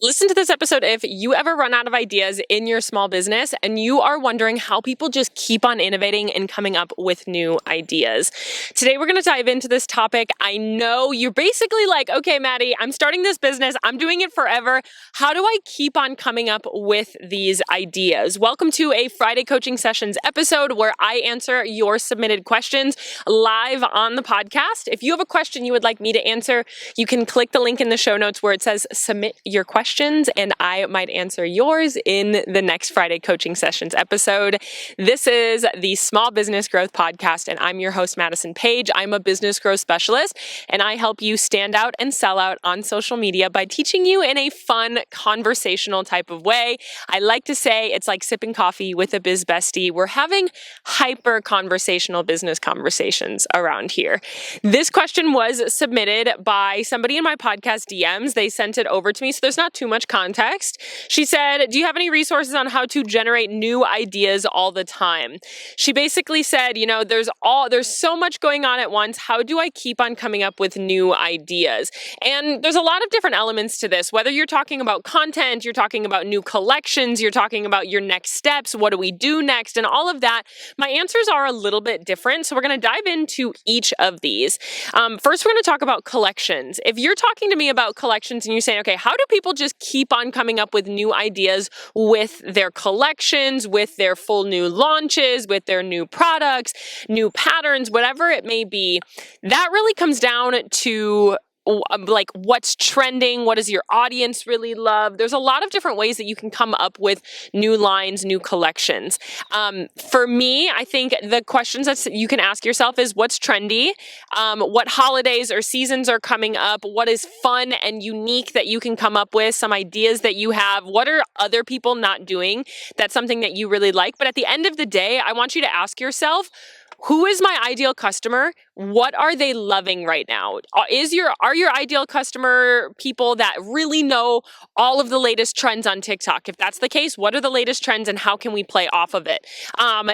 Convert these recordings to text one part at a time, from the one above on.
Listen to this episode if you ever run out of ideas in your small business and you are wondering how people just keep on innovating and coming up with new ideas. Today, we're going to dive into this topic. I know you're basically like, okay, Maddie, I'm starting this business. I'm doing it forever. How do I keep on coming up with these ideas? Welcome to a Friday Coaching Sessions episode where I answer your submitted questions live on the podcast. If you have a question you would like me to answer, you can click the link in the show notes where it says submit your questions, and I might answer yours in the next Friday Coaching Sessions episode. This is the Small Business Growth Podcast, and I'm your host, Madison Page. I'm a business growth specialist, and I help you stand out and sell out on social media by teaching you in a fun, conversational type of way. I like to say it's like sipping coffee with a biz bestie. We're having hyper conversational business conversations around here. This question was submitted by somebody in my podcast DMs. They sent it over to me, so there's not too much context. She said, do you have any resources on how to generate new ideas all the time? She basically said, there's so much going on at once. How do I keep on coming up with new ideas? And there's a lot of different elements to this, whether you're talking about content, you're talking about new collections, you're talking about your next steps, what do we do next, and all of that. My answers are a little bit different, so we're going to dive into each of these. First, we're going to talk about collections. If you're talking to me about collections and you're saying, okay, how do people just keep on coming up with new ideas with their collections, with their full new launches, with their new products, new patterns, whatever it may be, that really comes down to like what's trending, what does your audience really love? There's a lot of different ways that you can come up with new lines, new collections. For me, I think the questions that you can ask yourself is what's trendy, what holidays or seasons are coming up, what is fun and unique that you can come up with, some ideas that you have, what are other people not doing? That's something that you really like. But at the end of the day, I want you to ask yourself, who is my ideal customer? What are they loving right now? Are your ideal customer people that really know all of the latest trends on TikTok? If that's the case, what are the latest trends and how can we play off of it?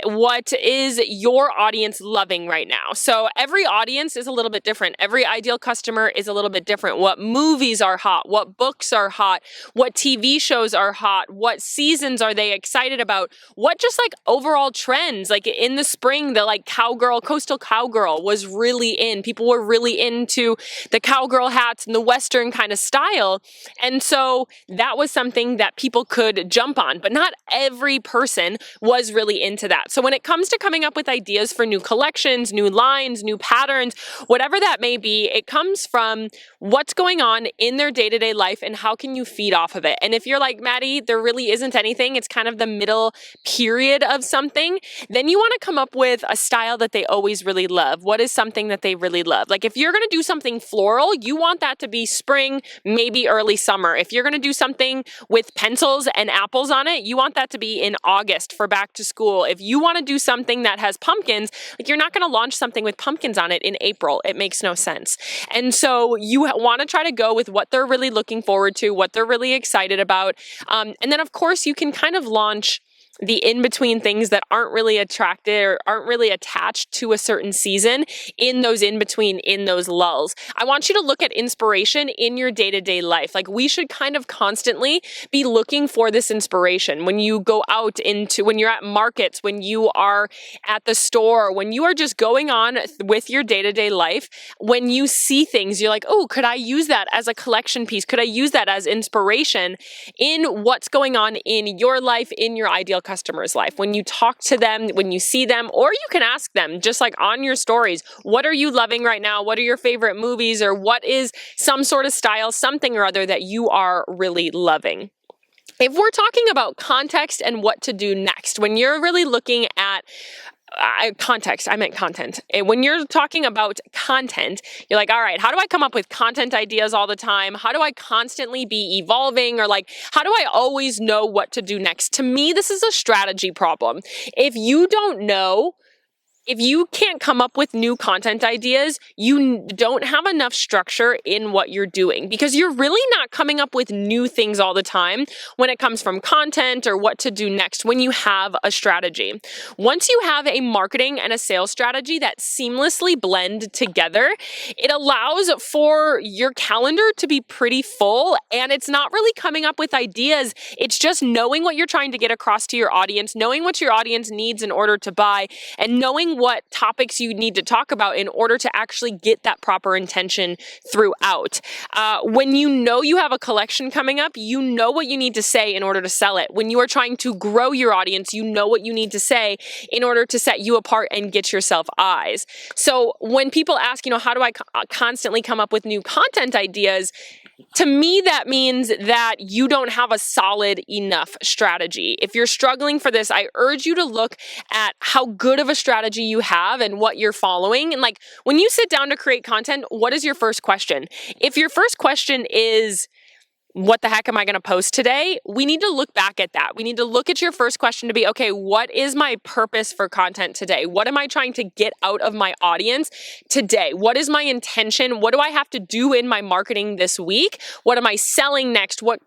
What is your audience loving right now? So every audience is a little bit different. Every ideal customer is a little bit different. What movies are hot? What books are hot? What TV shows are hot? What seasons are they excited about? What just like overall trends? Like in the spring, the like coastal cowgirl was really in. People were really into the cowgirl hats and the Western kind of style. And so that was something that people could jump on, but not every person was really into that. So when it comes to coming up with ideas for new collections, new lines, new patterns, whatever that may be, it comes from what's going on in their day-to-day life and how can you feed off of it. And if you're like, Maddie, there really isn't anything, it's kind of the middle period of something, then you want to come up with a style that they always really love. What is something that they really love? Like if you're going to do something floral, you want that to be spring, maybe early summer. If you're going to do something with pencils and apples on it, you want that to be in August for back to school. If you want to do something that has pumpkins, like you're not going to launch something with pumpkins on it in April. It makes no sense. And so you want to try to go with what they're really looking forward to, what they're really excited about. And then of course you can kind of launch the in-between things that aren't really attracted or aren't really attached to a certain season in those in-between, in those lulls. I want you to look at inspiration in your day-to-day life. Like we should kind of constantly be looking for this inspiration when you go out when you're at markets, when you are at the store, when you are just going on with your day-to-day life, when you see things, you're like, oh, could I use that as a collection piece? Could I use that as inspiration in what's going on in your life, in your ideal customer's life? When you talk to them, when you see them, or you can ask them just like on your stories, what are you loving right now? What are your favorite movies? Or what is some sort of style, something or other that you are really loving? If we're talking about context and what to do next, when you're really looking at context, I meant content. And when you're talking about content, you're like, all right, how do I come up with content ideas all the time? How do I constantly be evolving? Or like, how do I always know what to do next? To me, this is a strategy problem. If you don't know If you can't come up with new content ideas, you don't have enough structure in what you're doing because you're really not coming up with new things all the time when it comes from content or what to do next when you have a strategy. Once you have a marketing and a sales strategy that seamlessly blend together, it allows for your calendar to be pretty full, and it's not really coming up with ideas. It's just knowing what you're trying to get across to your audience, knowing what your audience needs in order to buy, and knowing what topics you need to talk about in order to actually get that proper intention throughout. When you know you have a collection coming up, you know what you need to say in order to sell it. When you are trying to grow your audience, you know what you need to say in order to set you apart and get yourself eyes. So when people ask, how do I constantly come up with new content ideas? To me, that means that you don't have a solid enough strategy. If you're struggling for this, I urge you to look at how good of a strategy you have and what you're following. And like when you sit down to create content, what is your first question? If your first question is, what the heck am I going to post today? We need to look back at that. We need to look at your first question to be, okay, what is my purpose for content today? What am I trying to get out of my audience today? What is my intention? What do I have to do in my marketing this week? What am I selling next? What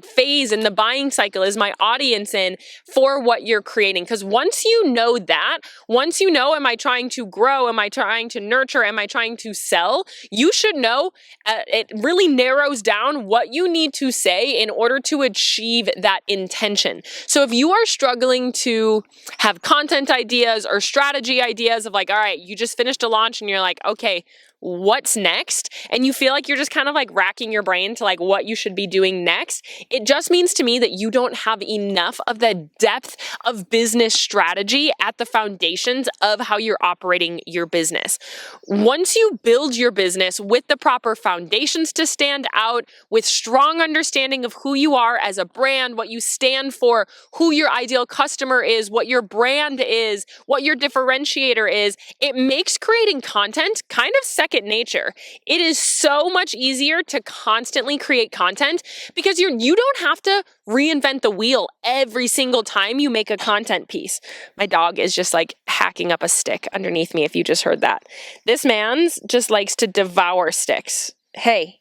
phase in the buying cycle is my audience in for what you're creating? Because once you know that, once you know, am I trying to grow? Am I trying to nurture? Am I trying to sell? You should know it really narrows down what you need to say in order to achieve that intention. So if you are struggling to have content ideas or strategy ideas of all right, you just finished a launch and you're like, okay, what's next? And you feel like you're just kind of racking your brain to what you should be doing next. It just means to me that you don't have enough of the depth of business strategy at the foundations of how you're operating your business. Once you build your business with the proper foundations to stand out, with strong understanding of who you are as a brand, what you stand for, who your ideal customer is, what your brand is, what your differentiator is, it makes creating content kind of second nature. It is so much easier to constantly create content because you don't have to reinvent the wheel every single time you make a content piece. My dog is just hacking up a stick underneath me, if you just heard that. This man's just likes to devour sticks. Hey,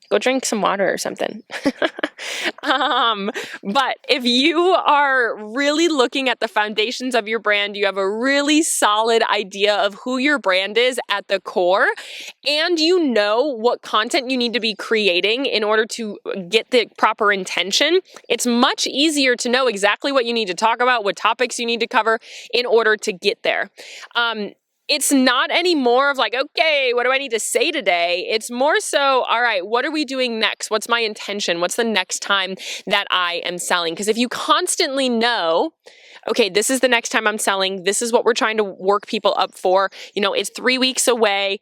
go drink some water or something. But if you are really looking at the foundations of your brand, you have a really solid idea of who your brand is at the core, and you know what content you need to be creating in order to get the proper intention, it's much easier to know exactly what you need to talk about, what topics you need to cover in order to get there. It's not anymore of okay, what do I need to say today? It's more so, all right, what are we doing next? What's my intention? What's the next time that I am selling? Because if you constantly know, okay, this is the next time I'm selling, this is what we're trying to work people up for, it's 3 weeks away,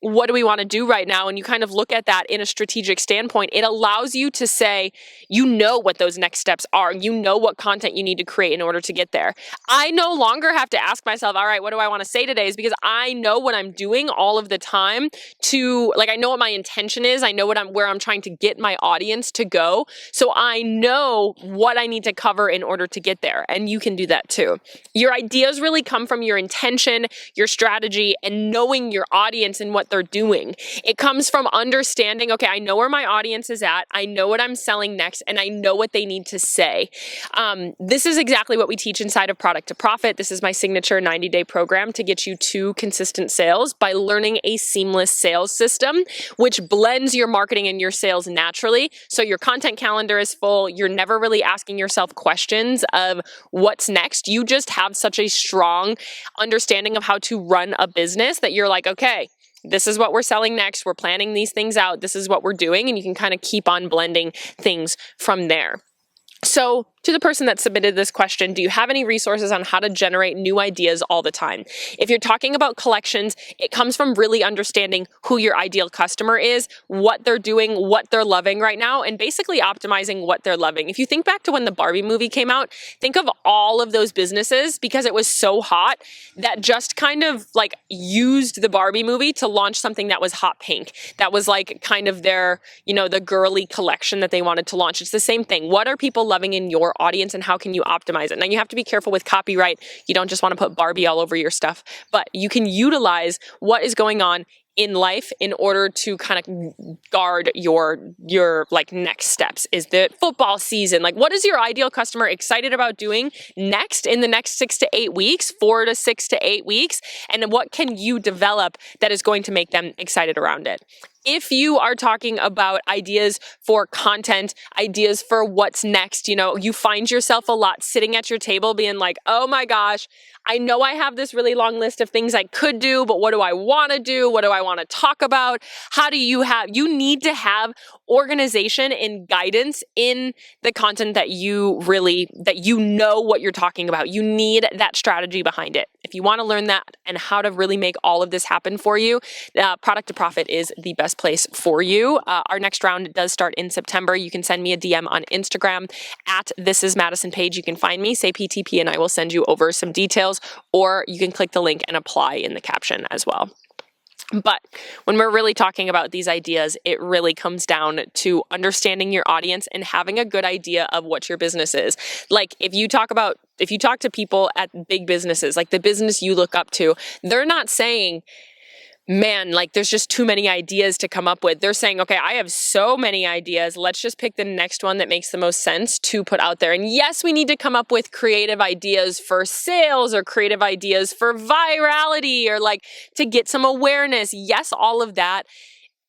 what do we want to do right now? And you kind of look at that in a strategic standpoint. It allows you to say, what those next steps are. What content you need to create in order to get there. I no longer have to ask myself, all right, what do I want to say today? Is because I know what I'm doing all of the time to, I know what my intention is. I know where I'm trying to get my audience to go. So I know what I need to cover in order to get there. And you can do that too. Your ideas really come from your intention, your strategy, and knowing your audience and what they're doing. It comes from understanding, okay, I know where my audience is at, I know what I'm selling next, and I know what they need to say. This is exactly what we teach inside of Product to Profit. This is my signature 90-day program to get you to consistent sales by learning a seamless sales system, which blends your marketing and your sales naturally. So your content calendar is full. You're never really asking yourself questions of what's next. You just have such a strong understanding of how to run a business that you're okay, this is what we're selling next. We're planning these things out. This is what we're doing. And you can kind of keep on blending things from there. So to the person that submitted this question, do you have any resources on how to generate new ideas all the time? If you're talking about collections, it comes from really understanding who your ideal customer is, what they're doing, what they're loving right now, and basically optimizing what they're loving. If you think back to when the Barbie movie came out, think of all of those businesses, because it was so hot, that just kind of used the Barbie movie to launch something that was hot pink. That was kind of their, the girly collection that they wanted to launch. It's the same thing. What are people loving in your your audience and how can you optimize it. Now you have to be careful with copyright. You don't just want to put Barbie all over your stuff, but you can utilize what is going on in life in order to kind of guard your like next steps. Is the football season? Like, what is your ideal customer excited about doing next in the next 6 to 8 weeks, 4 to 6 to 8 weeks? And what can you develop that is going to make them excited around it? If you are talking about ideas for content, ideas for what's next, you find yourself a lot sitting at your table being like, oh my gosh, I know I have this really long list of things I could do, but what do I want to do? What do I want to talk about? You need to have organization and guidance in the content that you know what you're talking about. You need that strategy behind it. If you want to learn that and how to really make all of this happen for you, Product to Profit is the best place for you. Our next round does start in September. You can send me a DM on Instagram at This Is Madison Page. You can find me, say PTP, and I will send you over some details, or you can click the link and apply in the caption as well. But when we're really talking about these ideas, it really comes down to understanding your audience and having a good idea of what your business is. Like if you talk to people at big businesses, like the business you look up to, they're not saying, man, like there's just too many ideas to come up with. They're saying, okay, I have so many ideas. Let's just pick the next one that makes the most sense to put out there. And yes, we need to come up with creative ideas for sales or creative ideas for virality or like to get some awareness. Yes, all of that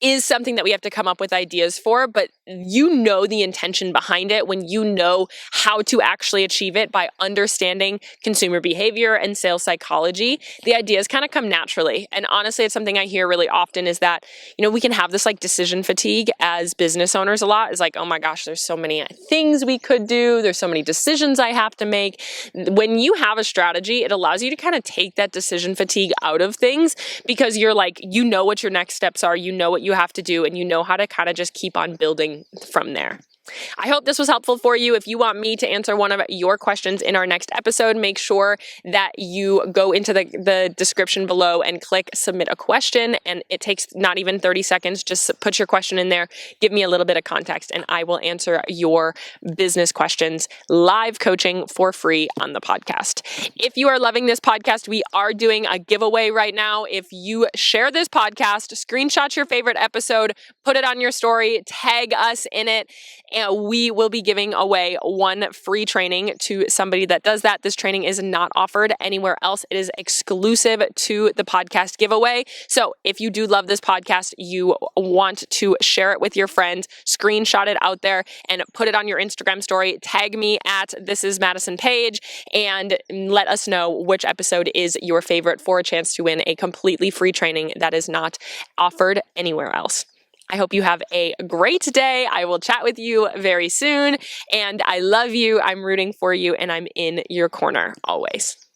is something that we have to come up with ideas for, but you know the intention behind it when you know how to actually achieve it by understanding consumer behavior and sales psychology. The ideas kind of come naturally. And honestly, it's something I hear really often is that, we can have this like decision fatigue as business owners a lot. It's like, oh my gosh, there's so many things we could do. There's so many decisions I have to make. When you have a strategy, it allows you to kind of take that decision fatigue out of things because you're like, you know what your next steps are, you know what you have to do, and you know how to kind of just keep on building from there. I hope this was helpful for you. If you want me to answer one of your questions in our next episode, make sure that you go into the description below and click submit a question. And it takes not even 30 seconds. Just put your question in there. Give me a little bit of context and I will answer your business questions live coaching for free on the podcast. If you are loving this podcast, we are doing a giveaway right now. If you share this podcast, screenshot your favorite episode, put it on your story, tag us in it, and we will be giving away one free training to somebody that does that. This training is not offered anywhere else. It is exclusive to the podcast giveaway. So if you do love this podcast, you want to share it with your friends, screenshot it out there and put it on your Instagram story. Tag me at This Is Madison Page and let us know which episode is your favorite for a chance to win a completely free training that is not offered anywhere else. I hope you have a great day. I will chat with you very soon. And I love you. I'm rooting for you and I'm in your corner always.